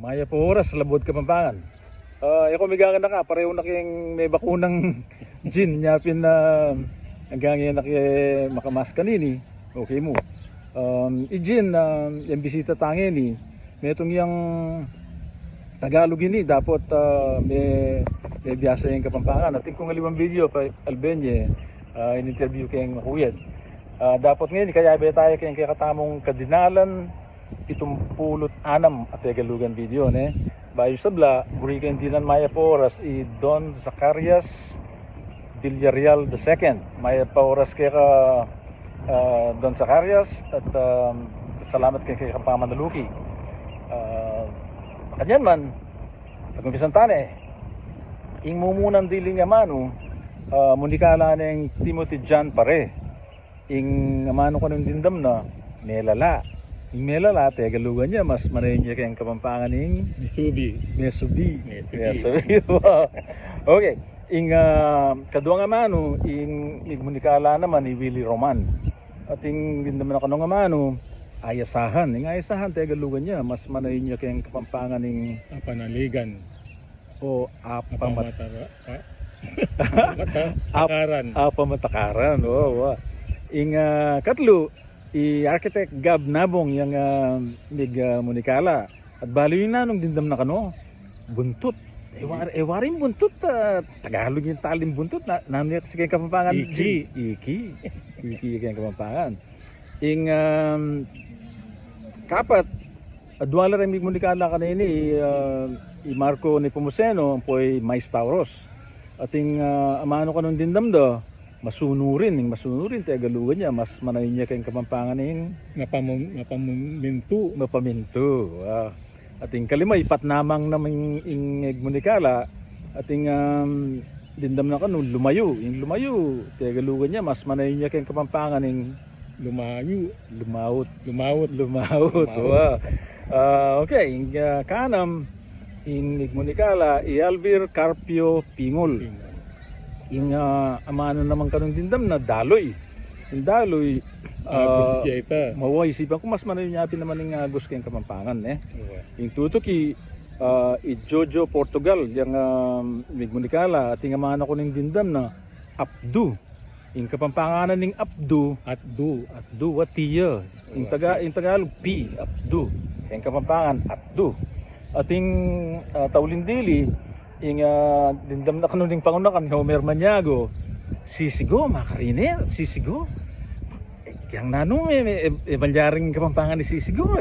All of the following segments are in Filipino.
Maya po oras, labod Kapampangan. Ako migangan na ka, pareho na kayong may bakunang gin, nyapin na hanggang yan na kayo makamas kanini, okay mo. I-gin, yung bisita tangin ni, may itong yung Tagalog ini, dapat may biyasa yung Kapampangan. Ating kung aliwang video pa Albenye, in-interview kayong makuyad. Dapat ngayon, kaya ba tayo kayong katamong kadinalan, itong pulot anam at Tagalugan video ne bayo sabla burikan dinan maya po oras i Don Zacarias Villarreal II maya pa oras kay ka Don Zacarias at salamat kay Kapamanaluki kanyan man pagumpisan tane ing mumunan diling amano munikala ng Timothy John pare ing amano ko ng dindam na melala yung melala, Tagalugan niya, mas manayin niya kayang Kapampangan ng Mesubi. Wow. Okay. Ing kaduang amano, ing igmunikala naman ni Willie Roman. At ing naman ako nung amano, ayasahan. Ing ayasahan, Tagalugan niya, mas manayin niya kayang Kapampangan ng Apanaligan. O Apamatakaran. Apamatakaran. Wow. Ing katlo, i-architect Gab Nabong yung mig munikala at bali yun na nung dindam na kano buntot ewarin buntot Tagalog yung talim buntot na naniyak si kayong Kapampangan iki kayong Kapampangan ing kapat adwala rin mig munikala kanini i Marco ni Pumuseno po'y Mais Tauros ating amano kanong dindam do masunurin Tagalugan niya mas manayin niya kayong Kapampangan ng mapaminto ating kalimay patnamang namang ing munikala ating dindam na kanu lumayo Tagalugan niya mas manayin niya kayong Kapampangan ng lumawot okay ing kanam ing munikala i Alvir Carpio Pingol ing amano naman kanong dindam na daloy yung daloy maway isipan ko mas manayon niya naman ng agos kayong Kapampangan yung tutuki i Jojo Portugal yung migmunikala at yung amano ko ng dindam na Abdu yung Kapampanganan ng Abdu watiya yung Tagalog P Abdu yung Kapampangan Abdu at yung Taulindili ing dindam na kanuning pangunakan Homer Maniago sisigo makarine sisigo yang nanong malyaring Kapampangan ni sisigo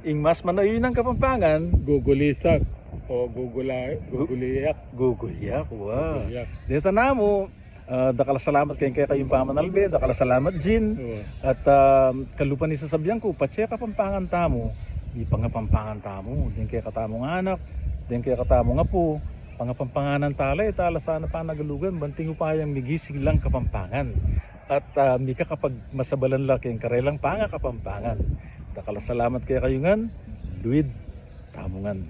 ing mas manayon ng Kapampangan gugulisak o gugulyak wow dito na mo dakala salamat kayong Pamanalbe dakala salamat Jin at kalupan ni sasabihan ko patse Kapampangan tamo di pangapampangan tamo din kay katamong anak din kay katamong apo pangapampanganan tala sana pa nagalugan banting upayang migising lang Kapampangan at mika kapag masabalan lang kayong karelang panga Kapampangan dakala salamat kaya kayungan Luid Tamungan.